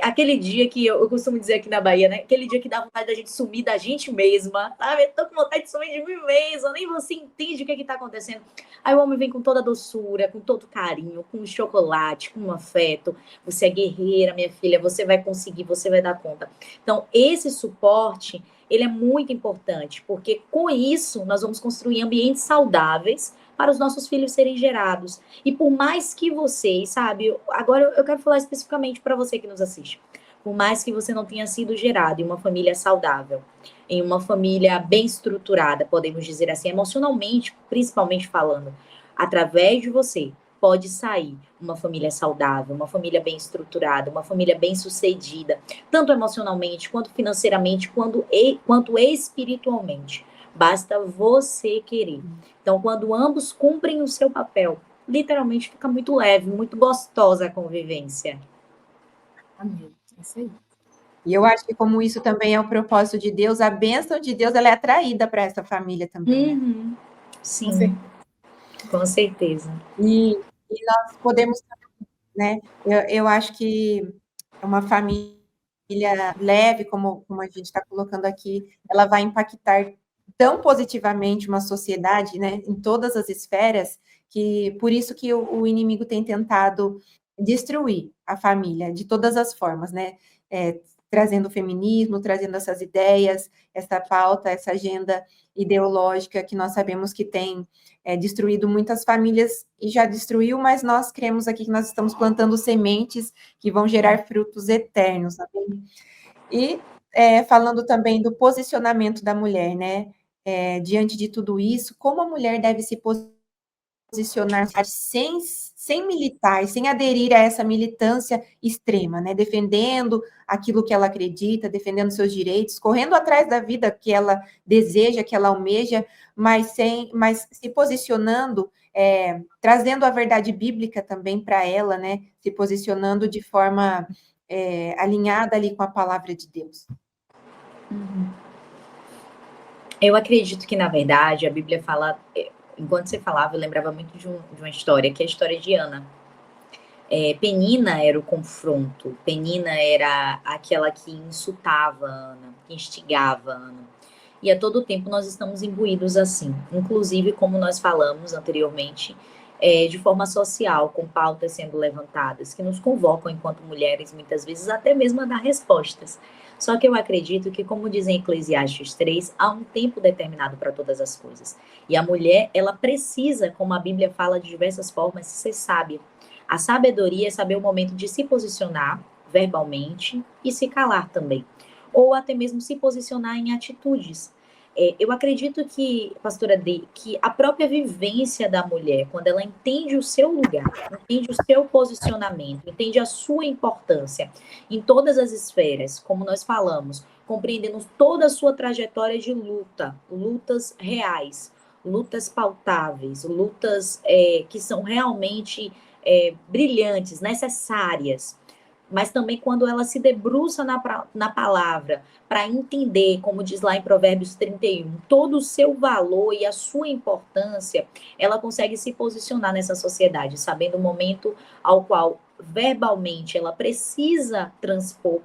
aquele dia que eu costumo dizer aqui na Bahia, né? Aquele dia que dá vontade da gente sumir da gente mesma, sabe? Eu tô com vontade de sumir de mim mesma, nem você entende o que é que tá acontecendo. Aí o homem vem com toda a doçura, com todo carinho, com chocolate, com um afeto. Você é guerreira, minha filha, você vai conseguir, você vai dar conta. Então, esse suporte, ele é muito importante, porque com isso nós vamos construir ambientes saudáveis para os nossos filhos serem gerados. E por mais que vocês, sabe, agora eu quero falar especificamente para você que nos assiste, por mais que você não tenha sido gerado em uma família saudável, em uma família bem estruturada, podemos dizer assim, emocionalmente, principalmente falando, através de você, pode sair uma família saudável, uma família bem estruturada, uma família bem sucedida, tanto emocionalmente, quanto financeiramente, quanto espiritualmente. Basta você querer. Então, quando ambos cumprem o seu papel, literalmente fica muito leve, muito gostosa a convivência. Amém. É isso aí. E eu acho que como isso também é o propósito de Deus, a bênção de Deus ela é atraída para essa família também. Né? Sim, com certeza. E nós podemos, né? Eu acho que uma família leve, como a gente está colocando aqui, ela vai impactar tão positivamente uma sociedade, né, em todas as esferas, que por isso que o inimigo tem tentado destruir a família de todas as formas, né? Trazendo o feminismo, trazendo essas ideias, essa pauta, essa agenda ideológica que nós sabemos que tem destruído muitas famílias e já destruiu, mas nós cremos aqui que nós estamos plantando sementes que vão gerar frutos eternos. Amém? E falando também do posicionamento da mulher, né? Diante de tudo isso, como a mulher deve se posicionar sem militar, sem aderir a essa militância extrema, né? Defendendo aquilo que ela acredita, defendendo seus direitos, correndo atrás da vida que ela deseja, que ela almeja, mas se posicionando, trazendo a verdade bíblica também para ela, né? Se posicionando de forma alinhada ali com a palavra de Deus. Eu acredito que, na verdade, a Bíblia fala... Enquanto você falava, eu lembrava muito de uma história, que é a história de Ana. Penina era o confronto, Penina era aquela que insultava Ana, que instigava Ana. E a todo tempo nós estamos imbuídos assim, inclusive, como nós falamos anteriormente, de forma social, com pautas sendo levantadas, que nos convocam enquanto mulheres, muitas vezes, até mesmo a dar respostas. Só que eu acredito que, como diz em Eclesiastes 3, há um tempo determinado para todas as coisas. E a mulher, ela precisa, como a Bíblia fala de diversas formas, ser sábia. A sabedoria é saber o momento de se posicionar verbalmente e se calar também. Ou até mesmo se posicionar em atitudes. Eu acredito que, pastora D, que a própria vivência da mulher, quando ela entende o seu lugar, entende o seu posicionamento, entende a sua importância em todas as esferas, como nós falamos, compreendendo toda a sua trajetória de luta, lutas reais, lutas pautáveis, lutas que são realmente brilhantes, necessárias. mas também quando ela se debruça na palavra, para entender, como diz lá em Provérbios 31, todo o seu valor e a sua importância, ela consegue se posicionar nessa sociedade, sabendo o momento ao qual verbalmente ela precisa transpor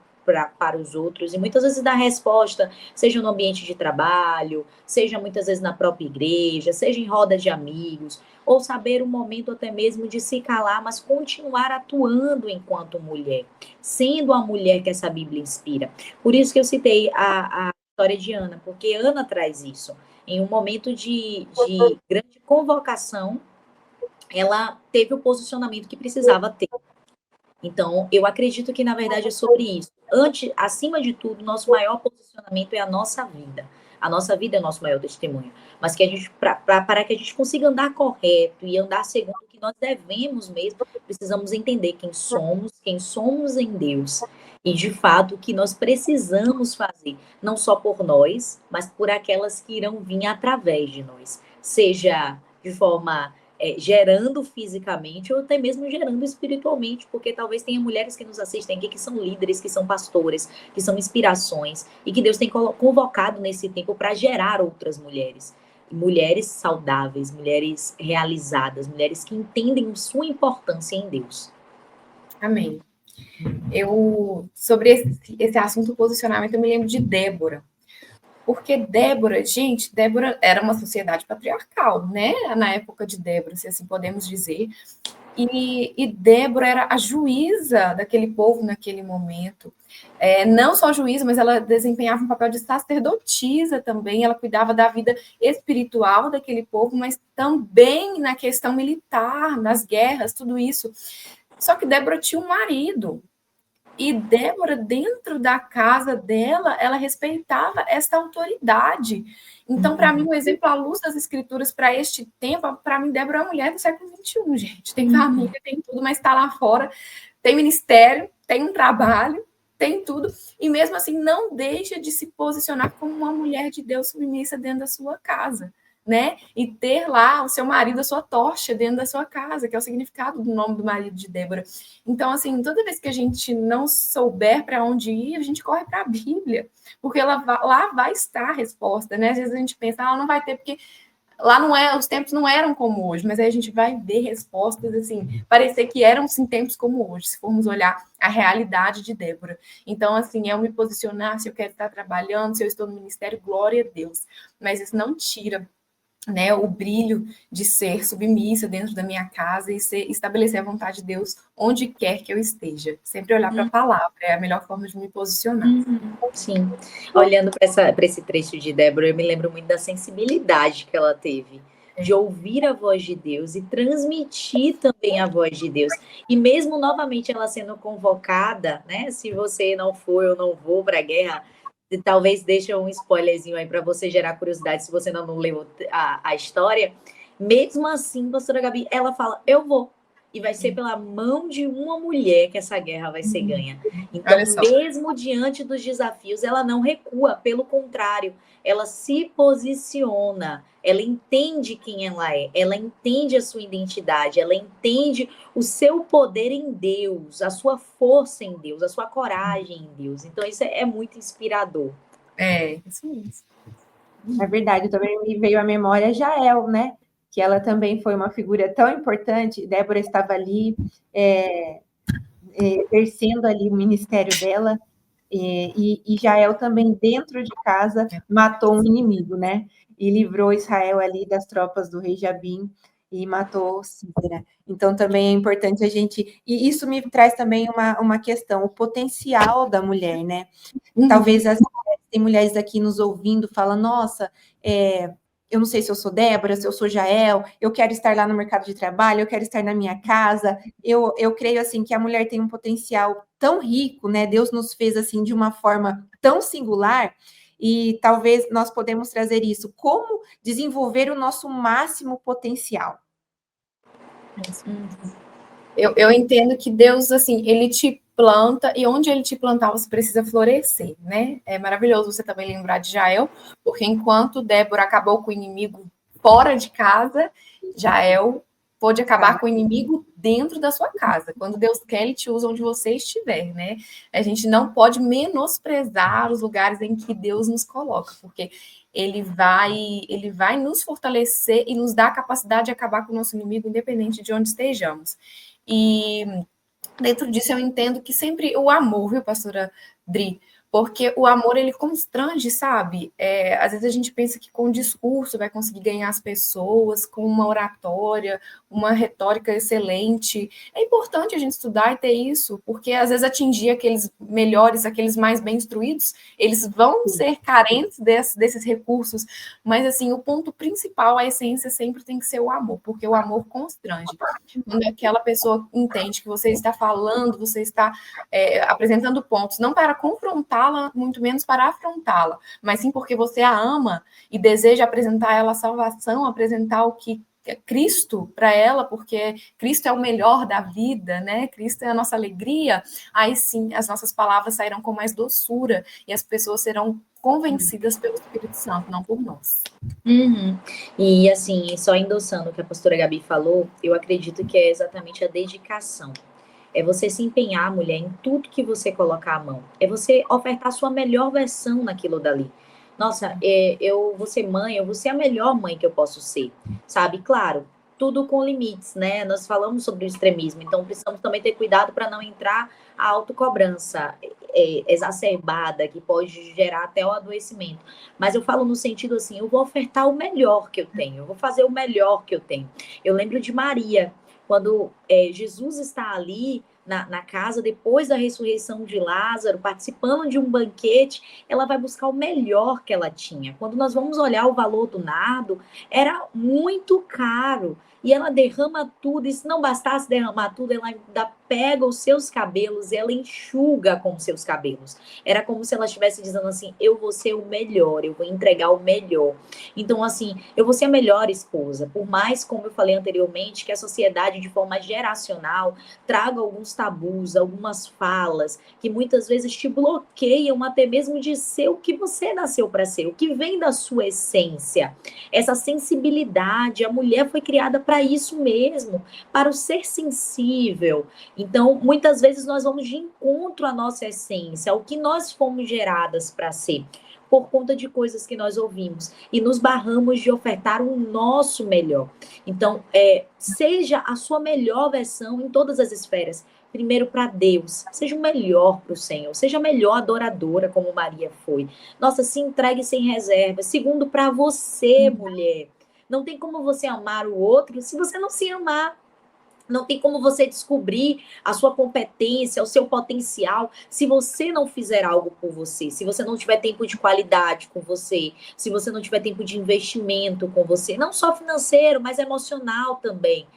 para os outros, e muitas vezes dar resposta, seja no ambiente de trabalho, seja muitas vezes na própria igreja, seja em roda de amigos, ou saber o momento até mesmo de se calar, mas continuar atuando enquanto mulher, sendo a mulher que essa Bíblia inspira. Por isso que eu citei a história de Ana, porque Ana traz isso. Em um momento de grande convocação, ela teve o posicionamento que precisava ter. Então, eu acredito que, na verdade, é sobre isso. Acima de tudo, nosso maior posicionamento é a nossa vida. A nossa vida é nosso maior testemunho. Mas que a gente, para que a gente consiga andar correto e andar segundo o que nós devemos mesmo, precisamos entender quem somos em Deus. E, de fato, o que nós precisamos fazer, não só por nós, mas por aquelas que irão vir através de nós. Seja de forma gerando fisicamente ou até mesmo gerando espiritualmente, porque talvez tenha mulheres que nos assistem aqui que são líderes, que são pastores, que são inspirações e que Deus tem convocado nesse tempo para gerar outras mulheres. Mulheres saudáveis, mulheres realizadas, mulheres que entendem sua importância em Deus. Amém. Sobre esse assunto posicionamento, eu me lembro de Débora. Porque Débora era uma sociedade patriarcal, né? Na época de Débora, se assim podemos dizer. E Débora era a juíza daquele povo naquele momento. Não só juíza, mas ela desempenhava um papel de sacerdotisa também. Ela cuidava da vida espiritual daquele povo, mas também na questão militar, nas guerras, tudo isso. Só que Débora tinha um marido. E Débora, dentro da casa dela, ela respeitava essa autoridade. Então, para mim, um exemplo à luz das escrituras para este tempo, para mim, Débora é uma mulher do século XXI, gente. Tem família, tem tudo, mas está lá fora, tem ministério, tem um trabalho, tem tudo. E mesmo assim, não deixa de se posicionar como uma mulher de Deus submissa dentro da sua casa, né? E ter lá o seu marido, a sua tocha dentro da sua casa, que é o significado do nome do marido de Débora. Então, assim, toda vez que a gente não souber para onde ir, a gente corre para a Bíblia, porque lá vai estar a resposta, né? Às vezes a gente pensa, não vai ter, porque lá os tempos não eram como hoje, mas aí a gente vai ver respostas, assim, parecer que eram, sim, tempos como hoje, se formos olhar a realidade de Débora. Então, assim, eu me posicionar, se eu quero estar trabalhando, se eu estou no ministério, glória a Deus. Mas isso não tira, né, o brilho de ser submissa dentro da minha casa e estabelecer a vontade de Deus onde quer que eu esteja. Sempre olhar para a palavra, é a melhor forma de me posicionar. Sim. Olhando para esse trecho de Débora, eu me lembro muito da sensibilidade que ela teve de ouvir a voz de Deus e transmitir também a voz de Deus. E mesmo novamente ela sendo convocada, né? Se você não for, eu não vou para a guerra. Talvez deixe um spoilerzinho aí para você gerar curiosidade, se você não leu a história. Mesmo assim, pastora Gabi, ela fala, eu vou. E vai ser pela mão de uma mulher que essa guerra vai ser ganha. Então, mesmo diante dos desafios, ela não recua. Pelo contrário, ela se posiciona. Ela entende quem ela é. Ela entende a sua identidade. Ela entende o seu poder em Deus, a sua força em Deus, a sua coragem em Deus. Então, isso é muito inspirador. Isso mesmo. É verdade, também me veio à memória Jael, né? Que ela também foi uma figura tão importante. Débora estava ali, exercendo ali o ministério dela, e Jael também, dentro de casa, matou um inimigo, né? E livrou Israel ali das tropas do rei Jabim e matou Sísera. Então, também é importante a gente... E isso me traz também uma questão, o potencial da mulher, né? Talvez tem mulheres aqui nos ouvindo, falam, nossa, eu não sei se eu sou Débora, se eu sou Jael, eu quero estar lá no mercado de trabalho, eu quero estar na minha casa. Eu creio, assim, que a mulher tem um potencial tão rico, né? Deus nos fez, assim, de uma forma tão singular, e talvez nós podemos trazer isso. Como desenvolver o nosso máximo potencial? Eu entendo que Deus, assim, ele te planta, e onde ele te plantar, você precisa florescer, né? É maravilhoso você também lembrar de Jael, porque enquanto Débora acabou com o inimigo fora de casa, Jael pode acabar com o inimigo dentro da sua casa. Quando Deus quer, Ele te usa onde você estiver, né? A gente não pode menosprezar os lugares em que Deus nos coloca, porque Ele vai nos fortalecer e nos dar a capacidade de acabar com o nosso inimigo, independente de onde estejamos. E dentro disso eu entendo que sempre o amor, viu, pastora Dri? Porque o amor, ele constrange, sabe? Às vezes a gente pensa que com o discurso vai conseguir ganhar as pessoas, com uma oratória, uma retórica excelente. É importante a gente estudar e ter isso, porque às vezes atingir aqueles melhores, aqueles mais bem instruídos, eles vão ser carentes desses recursos, mas assim, o ponto principal, a essência sempre tem que ser o amor, porque o amor constrange. Quando aquela pessoa entende que você está falando, você está apresentando pontos, não para confrontá-la, muito menos para afrontá-la, mas sim porque você a ama e deseja apresentar a ela a salvação, apresentar o que é Cristo para ela, porque Cristo é o melhor da vida, né? Cristo é a nossa alegria. Aí sim, as nossas palavras sairão com mais doçura e as pessoas serão convencidas pelo Espírito Santo, não por nós. Uhum. E assim, só endossando o que a pastora Gabi falou, eu acredito que é exatamente a dedicação. É você se empenhar, mulher, em tudo que você colocar a mão. É você ofertar a sua melhor versão naquilo dali. Nossa, eu vou ser mãe, eu vou ser a melhor mãe que eu posso ser, sabe? Claro, tudo com limites, né? Nós falamos sobre o extremismo, então precisamos também ter cuidado para não entrar a autocobrança exacerbada, que pode gerar até o adoecimento. Mas eu falo no sentido assim, eu vou ofertar o melhor que eu tenho, eu vou fazer o melhor que eu tenho. Eu lembro de Maria, quando Jesus está ali na casa, depois da ressurreição de Lázaro, participando de um banquete, ela vai buscar o melhor que ela tinha. Quando nós vamos olhar o valor do nardo, era muito caro. E ela derrama tudo, e se não bastasse derramar tudo, ela ainda pega os seus cabelos e ela enxuga com os seus cabelos. Era como se ela estivesse dizendo assim, eu vou ser o melhor, eu vou entregar o melhor. Então, assim, eu vou ser a melhor esposa. Por mais, como eu falei anteriormente, que a sociedade, de forma geracional, traga alguns tabus, algumas falas, que muitas vezes te bloqueiam até mesmo de ser o que você nasceu para ser, o que vem da sua essência. Essa sensibilidade, a mulher foi criada para isso mesmo, para o ser sensível. Então, muitas vezes nós vamos de encontro à nossa essência, ao que nós fomos geradas para ser, por conta de coisas que nós ouvimos, e nos barramos de ofertar o nosso melhor. Então, seja a sua melhor versão em todas as esferas. Primeiro para Deus, seja o melhor para o Senhor, seja a melhor adoradora como Maria foi. Nossa, se entregue sem reserva. Segundo, para você, mulher. Não tem como você amar o outro se você não se amar. Não tem como você descobrir a sua competência, o seu potencial, se você não fizer algo por você, se você não tiver tempo de qualidade com você, se você não tiver tempo de investimento com você, não só financeiro, mas emocional também.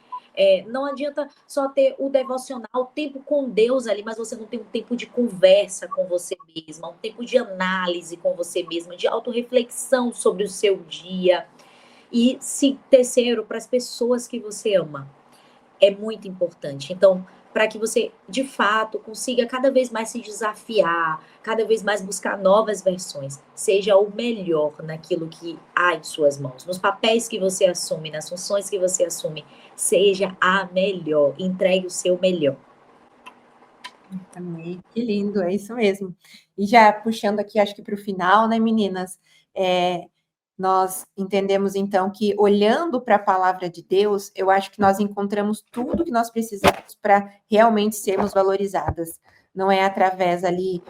Não adianta só ter o devocional, o tempo com Deus ali, mas você não tem um tempo de conversa com você mesma, um tempo de análise com você mesma, de autorreflexão sobre o seu dia. E, terceiro, para as pessoas que você ama. É muito importante. Então, para que você, de fato, consiga cada vez mais se desafiar, cada vez mais buscar novas versões, seja o melhor naquilo que há em suas mãos, nos papéis que você assume, nas funções que você assume, seja a melhor, entregue o seu melhor. Amei, que lindo, é isso mesmo. E já puxando aqui, acho que para o final, né, meninas? Nós entendemos, então, que olhando para a palavra de Deus, eu acho que nós encontramos tudo que nós precisamos para realmente sermos valorizadas. Não é através ali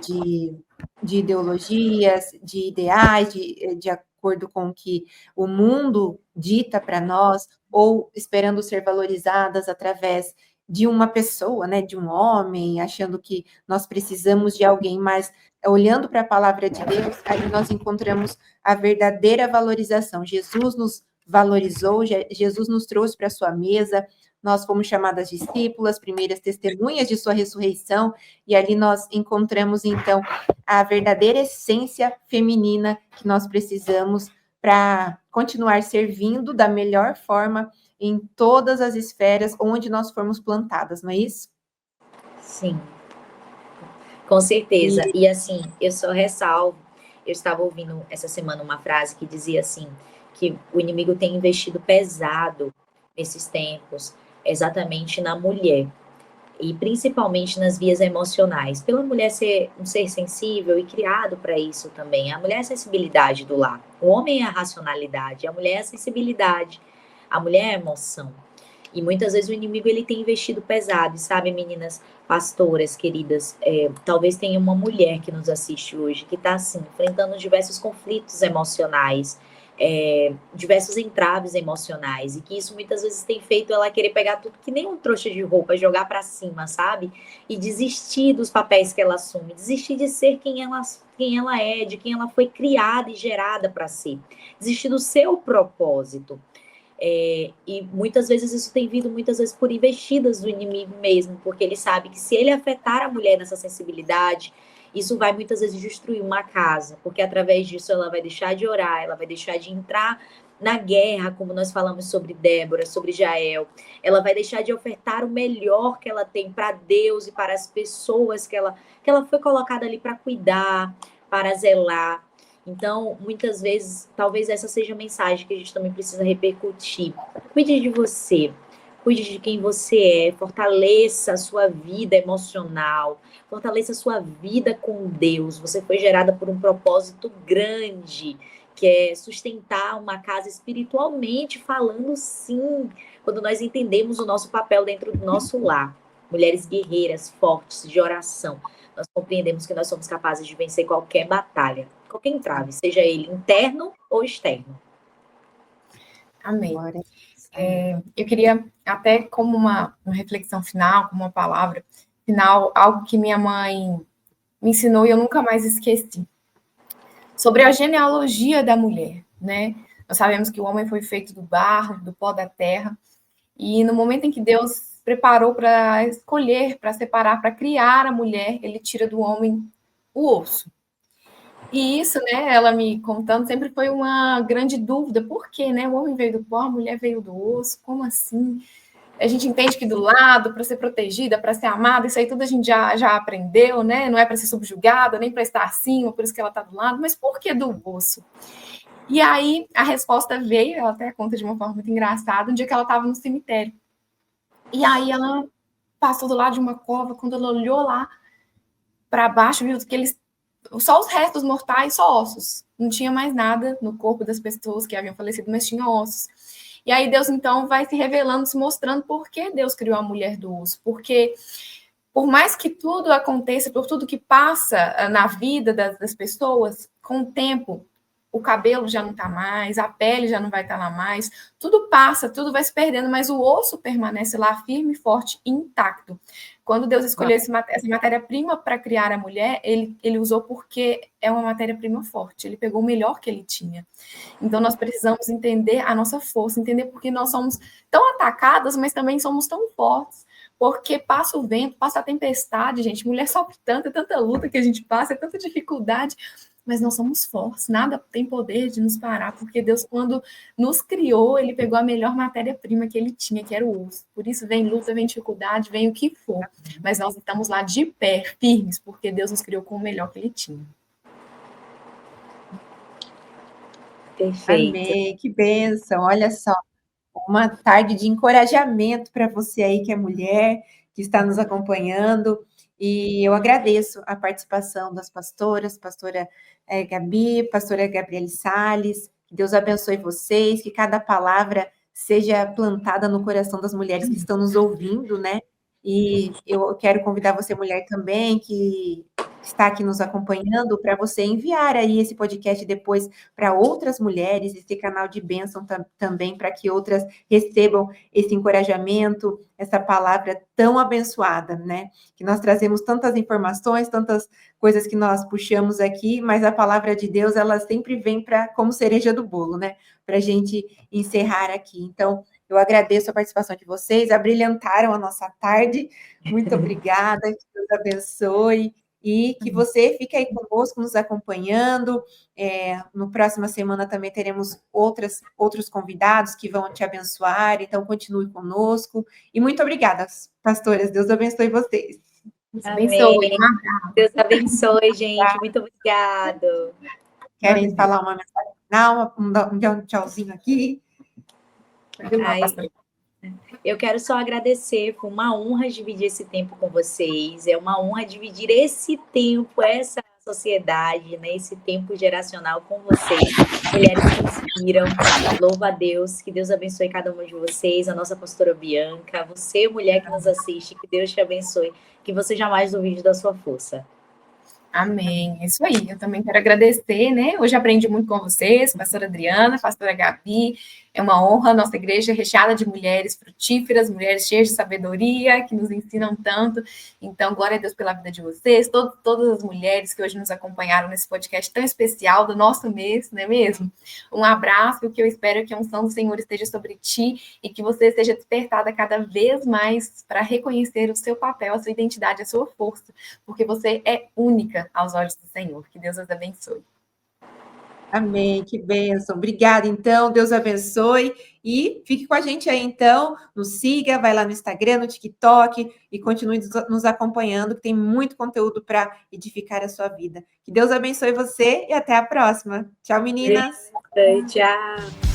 de ideologias, de ideais, de acordo com o que o mundo dita para nós, ou esperando ser valorizadas através de uma pessoa, né, de um homem, achando que nós precisamos de alguém, mas olhando para a palavra de Deus, aí nós encontramos a verdadeira valorização. Jesus nos valorizou, Jesus nos trouxe para a sua mesa, nós fomos chamadas discípulas, primeiras testemunhas de sua ressurreição, e ali nós encontramos, então, a verdadeira essência feminina que nós precisamos para continuar servindo da melhor forma em todas as esferas onde nós formos plantadas, não é isso? Sim, com certeza. E assim, eu só ressalvo, eu estava ouvindo essa semana uma frase que dizia assim, que o inimigo tem investido pesado nesses tempos, exatamente na mulher. E principalmente nas vias emocionais. Pela mulher ser um ser sensível e criado para isso também. A mulher é a sensibilidade do lar. O homem é a racionalidade, a mulher é a sensibilidade, a mulher é a emoção. E muitas vezes o inimigo ele tem investido pesado. E sabe, meninas pastoras queridas, talvez tenha uma mulher que nos assiste hoje que está assim, enfrentando diversos conflitos emocionais, diversos entraves emocionais, e que isso muitas vezes tem feito ela querer pegar tudo que nem um trouxa de roupa, jogar para cima, sabe? E desistir dos papéis que ela assume, desistir de ser quem ela é, de quem ela foi criada e gerada para ser, desistir do seu propósito. E muitas vezes isso tem vindo muitas vezes por investidas do inimigo mesmo, porque ele sabe que se ele afetar a mulher nessa sensibilidade, isso vai muitas vezes destruir uma casa, porque através disso ela vai deixar de orar, ela vai deixar de entrar na guerra, como nós falamos sobre Débora, sobre Jael, ela vai deixar de ofertar o melhor que ela tem para Deus e para as pessoas que ela foi colocada ali para cuidar, para zelar. Então, muitas vezes, talvez essa seja a mensagem que a gente também precisa repercutir. Cuide de você, cuide de quem você é, fortaleça a sua vida emocional, fortaleça a sua vida com Deus. Você foi gerada por um propósito grande, que é sustentar uma casa espiritualmente falando, sim, quando nós entendemos o nosso papel dentro do nosso lar. Mulheres guerreiras, fortes, de oração. Nós compreendemos que nós somos capazes de vencer qualquer batalha, qualquer entrave, seja ele interno ou externo. Amém. Eu queria, até como uma reflexão final, como uma palavra final, algo que minha mãe me ensinou e eu nunca mais esqueci. Sobre a genealogia da mulher, né? Nós sabemos que o homem foi feito do barro, do pó da terra, e no momento em que Deus preparou para escolher, para separar, para criar a mulher, ele tira do homem o osso. E isso, né, ela me contando, sempre foi uma grande dúvida. Por quê, né? O homem veio do pó, a mulher veio do osso, como assim? A gente entende que do lado, para ser protegida, para ser amada, isso aí tudo a gente já aprendeu, né? Não é para ser subjugada, nem para estar acima, por isso que ela está do lado, mas por que do osso? E aí a resposta veio, ela até conta de uma forma muito engraçada, um dia que ela estava no cemitério. E aí ela passou do lado de uma cova, quando ela olhou lá para baixo, viu que eles só os restos mortais, só ossos. Não tinha mais nada no corpo das pessoas que haviam falecido, mas tinha ossos. E aí Deus, então, vai se revelando, se mostrando por que Deus criou a mulher do osso. Porque, por mais que tudo aconteça, por tudo que passa na vida das pessoas, com o tempo, o cabelo já não está mais, a pele já não vai estar lá mais, tudo passa, tudo vai se perdendo, mas o osso permanece lá firme, forte e intacto. Quando Deus escolheu essa matéria-prima para criar a mulher, ele usou porque é uma matéria-prima forte, ele pegou o melhor que ele tinha. Então nós precisamos entender a nossa força, entender porque nós somos tão atacadas, mas também somos tão fortes, porque passa o vento, passa a tempestade, gente, mulher sofre tanto, é tanta luta que a gente passa, é tanta dificuldade, mas nós somos fortes, nada tem poder de nos parar, porque Deus, quando nos criou, ele pegou a melhor matéria-prima que ele tinha, que era o osso. Por isso vem luta, vem dificuldade, vem o que for, mas nós estamos lá de pé, firmes, porque Deus nos criou com o melhor que ele tinha. Perfeito. Amém, que bênção, olha só, uma tarde de encorajamento para você aí que é mulher, que está nos acompanhando, e eu agradeço a participação das pastoras, pastora Gabi, pastora Gabriele Salles, que Deus abençoe vocês, que cada palavra seja plantada no coração das mulheres que estão nos ouvindo, né? E eu quero convidar você, mulher, também, que está aqui nos acompanhando, para você enviar aí esse podcast depois para outras mulheres, esse canal de bênção também, para que outras recebam esse encorajamento, essa palavra tão abençoada, né? Que nós trazemos tantas informações, tantas coisas que nós puxamos aqui, mas a palavra de Deus, ela sempre vem como cereja do bolo, né? Para a gente encerrar aqui. Então, eu agradeço a participação de vocês, abrilhantaram a nossa tarde. Muito obrigada, que Deus abençoe. E que você fique aí conosco, nos acompanhando. No próxima semana também teremos outros convidados que vão te abençoar, então continue conosco. E muito obrigada, pastoras. Deus abençoe vocês. Amém. Deus abençoe, gente. Muito obrigado. Querem falar uma mensagem final? Um tchauzinho aqui? Eu quero só agradecer, foi uma honra dividir esse tempo com vocês, é uma honra dividir esse tempo, essa sociedade, né, esse tempo geracional com vocês, mulheres que inspiram. Louva a Deus, que Deus abençoe cada uma de vocês, a nossa pastora Bianca, você, mulher que nos assiste, que Deus te abençoe, que você jamais duvide da sua força. Amém, é isso aí. Eu também quero agradecer, né? Hoje aprendi muito com vocês, pastora Adriana, pastora Gabi. É uma honra, nossa igreja é recheada de mulheres frutíferas, mulheres cheias de sabedoria, que nos ensinam tanto. Então, glória a Deus pela vida de vocês, todas as mulheres que hoje nos acompanharam nesse podcast tão especial do nosso mês, não é mesmo? Um abraço, que eu espero que a unção do Senhor esteja sobre ti e que você seja despertada cada vez mais para reconhecer o seu papel, a sua identidade, a sua força, porque você é única aos olhos do Senhor. Que Deus os abençoe. Amém, que bênção. Obrigada, então. Deus abençoe. E fique com a gente aí, então. Nos siga, vai lá no Instagram, no TikTok e continue nos acompanhando, que tem muito conteúdo para edificar a sua vida. Que Deus abençoe você e até a próxima. Tchau, meninas. Tchau.